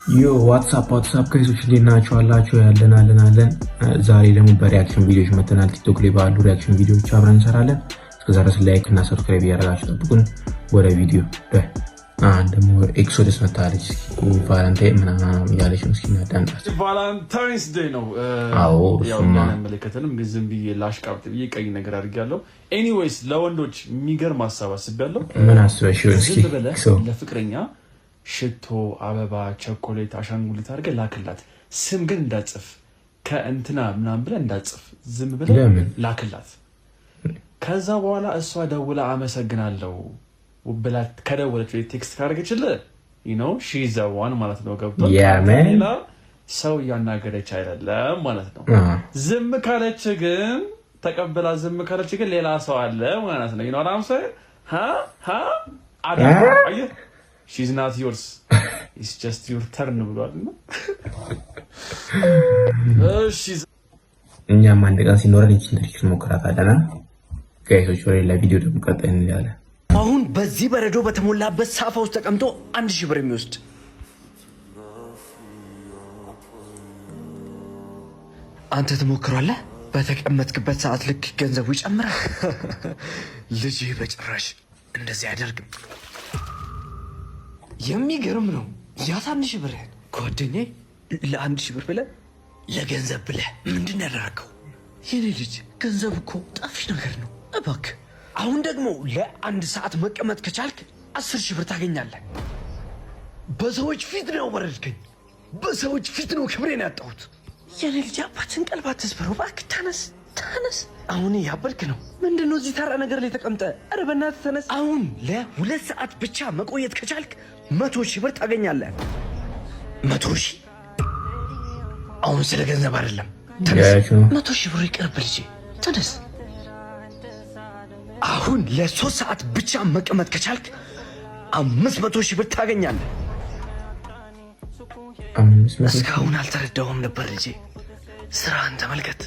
ዮ ዋትስአፕ ጋይሶች እንዴት ናችሁ? አላችሁ ያለን ዛሬ ደግሞ በሪአክሽን ቪዲዮዎች መተናል። ቲክቶክ ላይ ባሉ ሪአክሽን ቪዲዮዎች አብረን እንሰራለን። እስከዛ ድረስ ላይክ እና ሰብስክራይብ እያደረጋችሁ ጠብቁን። ወደ ቪዲዮ ደግሞ ኤክሶደስ መታለች ቫለንታይን ምናምን እያለች ነው። እስኪ እናዳምጣት። ቫለንታይንስ ዴይ ነው። አዎ እሱማ መለከተንም ዝም ብዬ ላሽቃብጥ ብዬ ቀይ ነገር አድርጌያለሁ። ኤኒዌይስ ለወንዶች የሚገርም ሀሳብ አስቤያለሁ። ምን አስበሽ? እስኪ ለፍቅረኛ ሽቶ፣ አበባ፣ ቸኮሌት፣ አሻንጉሊት አድርገህ ላክላት። ስም ግን እንዳጽፍ ከእንትና ምናምን ብለህ እንዳጽፍ፣ ዝም ብለህ ላክላት። ከዛ በኋላ እሷ ደውላ አመሰግናለሁ ብላ ከደወለች ወይ ቴክስት ካደረገችልህ ሺ ዘ ዋን ማለት ነው። ገብቶሃል? ሌላ ሰው እያናገረች አይደለም ማለት ነው። ዝም ካለች ግን ተቀብላ ዝም ካለች ግን ሌላ ሰው አለ ማለት ነው። ይኖራም ሰው አየህ she's not yours it's just your turn ብሏል ነው። እሺ እኛም አንድ ቀን ሲኖረን ይችን ትሪክ እንሞክራታለን። ጋይሶች ወሬ ለቪዲዮ ደግሞ ቀጣይ እንላለን። አሁን በዚህ በረዶ በተሞላበት ሳፋ ውስጥ ተቀምጦ 1000 ብር የሚወስድ አንተ ትሞክራለህ። በተቀመጥክበት ሰዓት ልክ ገንዘቡ ይጨምራል። ልጅ በጭራሽ እንደዚህ አያደርግም። የሚገርም ነው። ያ1000 ብር ጓደኛዬ ለ1000 ብር ብለህ ለገንዘብ ብለህ ምንድን ያደረገው? የኔ ልጅ ገንዘብ እኮ ጣፍሽ ነገር ነው። እባክህ አሁን ደግሞ ለ1 ሰዓት መቀመጥ ከቻልክ 10000 ብር ታገኛለህ። በሰዎች ፊት ነው ወረድከኝ። በሰዎች ፊት ነው ክብሬን ያጣሁት። የኔ ልጅ አባትን ቀልብ አትስበረው እባክህ። ተነስ። አሁን ያበልክ ነው። ምንድነው እዚህ ተራ ነገር ላይ ተቀምጠ? ኧረ በእናትህ ተነስ። አሁን ለ2 ሰዓት ብቻ መቆየት ከቻልክ 100,000 ብር ታገኛለህ። 100,000 አሁን ስለ ገንዘብ አይደለም። ተነስ። 100,000 ብር ይቅርብ ልጄ፣ ተነስ። አሁን ለ3 ሰዓት ብቻ መቀመጥ ከቻልክ 500,000 ብር ታገኛለህ። እስካሁን አልተረዳሁም ነበር ልጄ። ስራህን ተመልከት።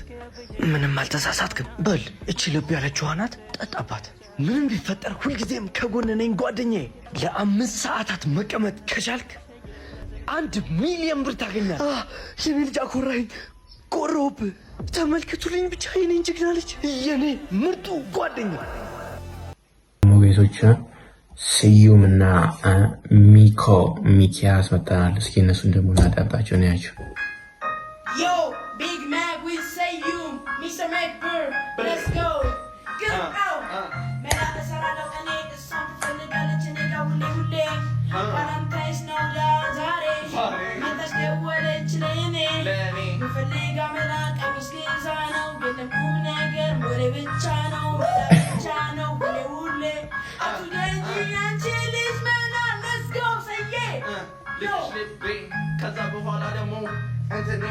ምንም አልተሳሳትክም። በል እቺ ልብ ያለችው ናት፣ ጠጣባት። ምንም ቢፈጠር ሁልጊዜም ከጎን ነኝ ጓደኛዬ። ለ5 ሰዓታት መቀመጥ ከቻልክ 1 ሚሊዮን ብር ታገኛለህ። የኔ ልጅ አኮራኝ፣ ቆረውብህ። ተመልከቱልኝ ብቻ የኔን ጀግና ልጅ፣ የኔ ምርጡ ጓደኛ። ሞጌቶች ስዩምና ሚኪያስ መጥተናል። እስኪ እነሱን ደግሞ እናዳምጣቸው ነው ያቸው። ከዛ በኋላ ደግሞ እንትኔ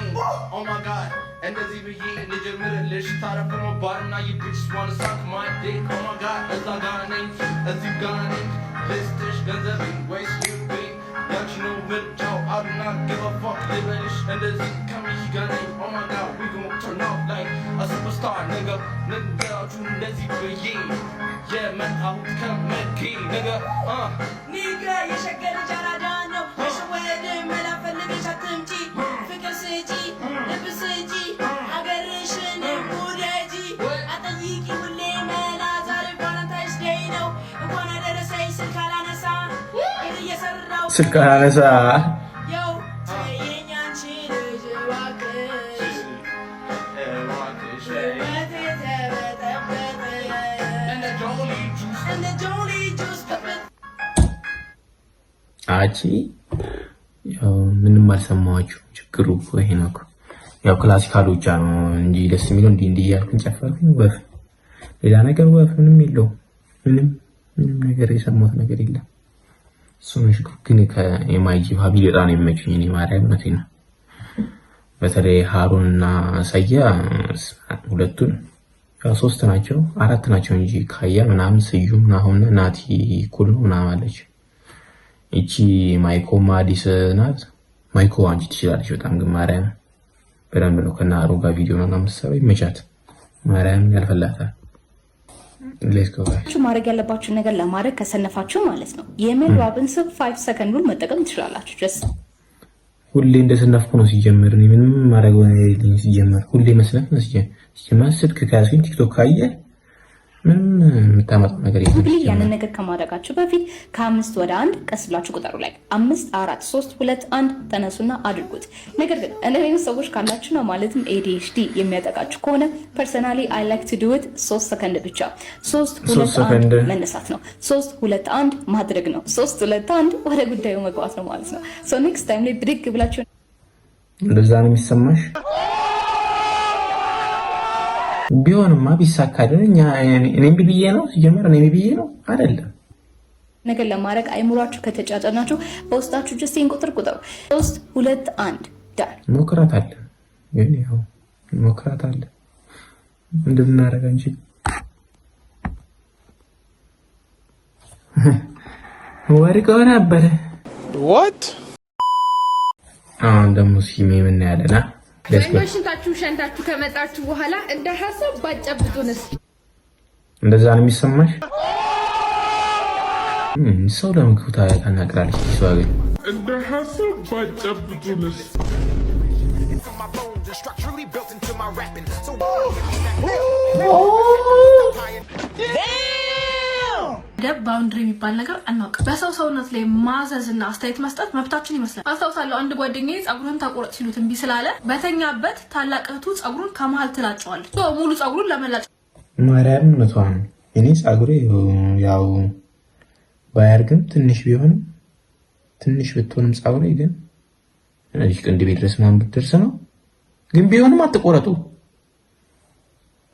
ኦ ማይ ጋድ እንደዚህ ብዬ ልጀምርልሽ። ታረፍ ነው ባርና ይብች ዋን ሳክ ማይ ዲክ ኦ ማይ ጋድ እዛ ጋር ነኝ እዚህ ጋር ነኝ ልስጥሽ ገንዘቤን ወይስ ልቤን ያንቺ ነው ምርጫው። አዱና give a fuck ልበልሽ እንደዚህ ከሚሽ ጋር ነኝ ኦ ማይ ጋድ we gon' turn up like a superstar nigga ንገራችሁ እንደዚህ ብዬ የመጣሁት ከመኬ nigga የሸገር ጃራዳ ነው ስልክ አነሳ አቺ ምንም አልሰማኋችሁ። ችግሩ ይሄ ነው። ያው ክላሲካል ብቻ ነው እንጂ ደስ የሚለው እንዲህ እያልኩኝ ጨፈርኩኝ። ወፍ ሌላ ነገር ወፍ ምንም የለው። ምንም ነገር የሰማሁት ነገር የለም። እሱን ግን ከየማይጂ ፋሚሊ በጣም ነው የሚመቹኝ። እኔ ማርያም መቴ ነው። በተለይ ሃሩን እና ሰያ ሁለቱን ያው 3 ናቸው 4 ናቸው እንጂ ካያ ምናምን ስዩም አሁን ናቲ ኩል ነው ምናምን አለች። እቺ ማይኮ ማዲስ ናት። ማይኮ አንቺ ትችላለች በጣም ግን ማርያም በደንብ ነው ከና ሃሩ ጋር ቪዲዮ ነው የምትሰራው። ይመቻት ማርያም ያልፈላታል። ማድረግ ያለባችሁን ነገር ለማድረግ ከሰነፋችሁ ማለት ነው የሜልዋብን ስብ 5 ሰከንዱን መጠቀም ትችላላችሁ። ጀስት ሁሌ እንደሰነፍኩ ነው ሲጀምር። እኔ ምንም ማድረገው ነገር የለኝም ሲጀምር። ሁሌ መስነፍ ነው ሲጀምር። ስልክ ከያዝኩኝ ቲክቶክ ካየ ምንም የምታመጣው ነገር የለም። ሁሌ ያንን ነገር ከማድረጋችሁ በፊት ከ5 ወደ 1 ቀስ ብላችሁ ቁጠሩ። ላይ 5 4 3 2 1 ተነሱና አድርጉት። ነገር ግን እንደኔ ሰዎች ካላችሁ ነው ማለትም ADHD የሚያጠቃችሁ ከሆነ ፐርሰናሊ አይ ላይክ ቱ ዱ ኢት 3 ሰከንድ ብቻ። 3 2 1 መነሳት ነው። 3 2 1 ማድረግ ነው። 3 2 1 ወደ ጉዳዩ መግባት ነው ማለት ነው። ሶ ኔክስት ታይም ላይ ብድግ ብላችሁ እንደዛ ነው የሚሰማሽ። ቢሆንማ ቢሳካልን እኔም ብዬ ነው ሲጀመር እኔም ብዬ ነው አይደለም ነገር ለማድረግ አይሙራችሁ ከተጫጫናችሁ በውስጣችሁ ጀስቲን ቁጥር 3 2 1 ዳር ሞክራት አለ ግን ያው ሞክራት አለ እንደምናረጋ እንጂ ወርቀው ነበር what ደግሞ ሲሜ ምን ያለና ለሽንታችሁ ሸንታችሁ ከመጣችሁ በኋላ እንደ ሐሳብ ባጨብጡንስ እንደዛ ነው የሚሰማሽ? ሰው ለምግቡ ታናግራለች እሷ ግን እንደ ሐሳብ ባጨብጡንስ ደብ ባውንድሪ የሚባል ነገር አናውቅም። በሰው ሰውነት ላይ ማዘዝና አስተያየት መስጠት መብታችን ይመስላል። አስታውሳለሁ አንድ ጓደኛዬ ጸጉሩን ተቆረጥ ሲሉት እምቢ ስላለ በተኛበት ታላቅ እህቱ ጸጉሩን ከመሃል ትላጨዋለች። ሙሉ ጸጉሩን ለመላጭ ማርያም መቷን እኔ ጸጉሬ ያው ባያርግም ትንሽ ቢሆንም ትንሽ ብትሆንም ጸጉሬ ግን እዚህ ቅንድቤ ድረስ ማን ብትደርስ ነው። ግን ቢሆንም አትቆረጡ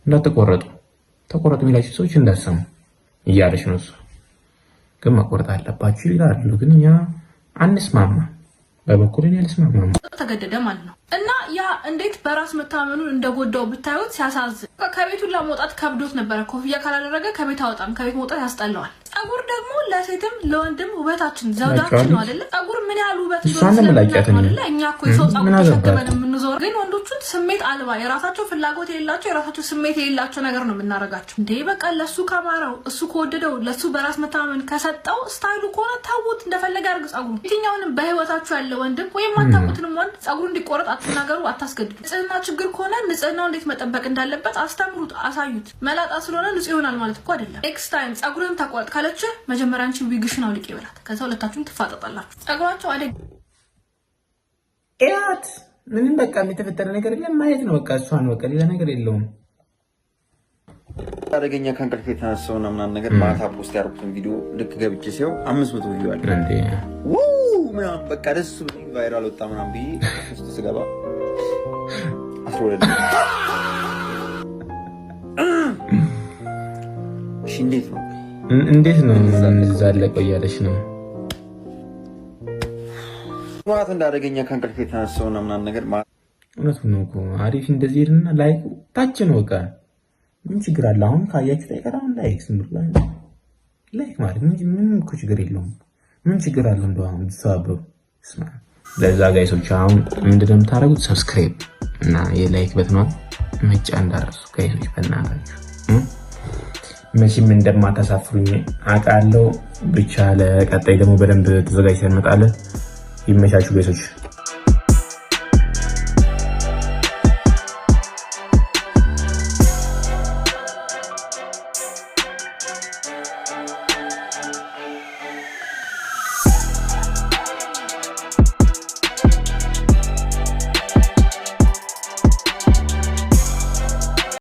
እንዳትቆረጡ ተቆረጡ የሚላችሁ ሰዎች እንዳሰሙ እያለች ነው እሱ። ግን መቆረጥ አለባችሁ ይላሉ። ግን እኛ አንስማማ፣ በበኩል እኔ አልስማማም። ተገደደ ማለት ነው። እና ያ እንዴት በራስ መታመኑን እንደጎዳው ብታዩት ሲያሳዝን። ከቤቱን ለመውጣት ከብዶት ነበረ። ኮፍያ ካላደረገ ከቤት አወጣም፣ ከቤት መውጣት ያስጠላዋል። ጸጉር ደግሞ ለሴትም ለወንድም ውበታችን ዘውዳችን ነው አይደለ? ጸጉር ምን ያህል ውበት እንደሆነ አይደለ? እኛ እኮ የሰው ጸጉር ተሸክመን የምንዞር ግን ወንዶቹን ስሜት አልባ የራሳቸው ፍላጎት የሌላቸው የራሳቸው ስሜት የሌላቸው ነገር ነው የምናረጋቸው። እንዴ በቃ ለሱ ካማረው እሱ ከወደደው ለሱ በራስ መታመን ከሰጠው ስታይሉ ከሆነ ታውት እንደፈለገ ያርግ ጸጉሩ። የትኛውንም በህይወታችሁ ያለ ወንድም ወይም አታውቁትንም ወንድ ጸጉሩ እንዲቆረጥ አትናገሩ፣ አታስገድዱ። ንጽህና ችግር ከሆነ ንጽህናው እንዴት መጠበቅ እንዳለበት አስተምሩት፣ አሳዩት። መላጣ ስለሆነ ንጹህ ይሆናል ማለት እኮ አይደለም። ኔክስት ታይም ጸጉርን ተቆረጥ ካለች መጀመሪያ አንቺ ዊግሽን አውልቂ ይበላት። ከዛ ሁለታችሁም ትፋጠጣላችሁ። ጸጉራቸው አደግ ያት ምንም በቃ የተፈጠረ ነገር የለም ማየት ነው በቃ። እሷ ነው በቃ ሌላ ነገር የለውም። አደገኛ ከእንቅልፍ የተነሳውና ምናምን ነገር ማታ ፖስት ያደረኩትን ቪዲዮ ልክ ገብቼ ሲያው 500 ቪው አለ እንዴ ምናምን በቃ ደስ ብሎኝ ቫይራል ወጣ ምናምን ብዬ ውስጥ ስገባ 12 እሺ እንዴት ነው ዛለቀ እያለች ነው ማለት እንዳደገኛ ከእንቅልፍ የተነሳውና ምናምን ነገር እውነት ነው እኮ አሪፍ እንደዚህ ይልና ላይክ ታች ነው በቃ ምን ችግር አለ? አሁን ካያችሁ አይቀርም ላይክ ስምር ላይክ ማለት ምን እኮ ችግር የለውም። ምን ችግር አለ? እንደው አሁን ተሳብሩ ስማ። ለዛ ጋይሶች አሁን ምንድነው የምታደርጉት? ሰብስክራይብ እና የላይክ በትኗን መጫን እንዳትረሱ ጋይሶች። በእናታችሁ መቼም እንደማታሳፍሩኝ አውቃለሁ። ብቻ ለቀጣይ ደግሞ በደንብ ተዘጋጅተን እንመጣለን። ይመቻችሁ ጋይሶች።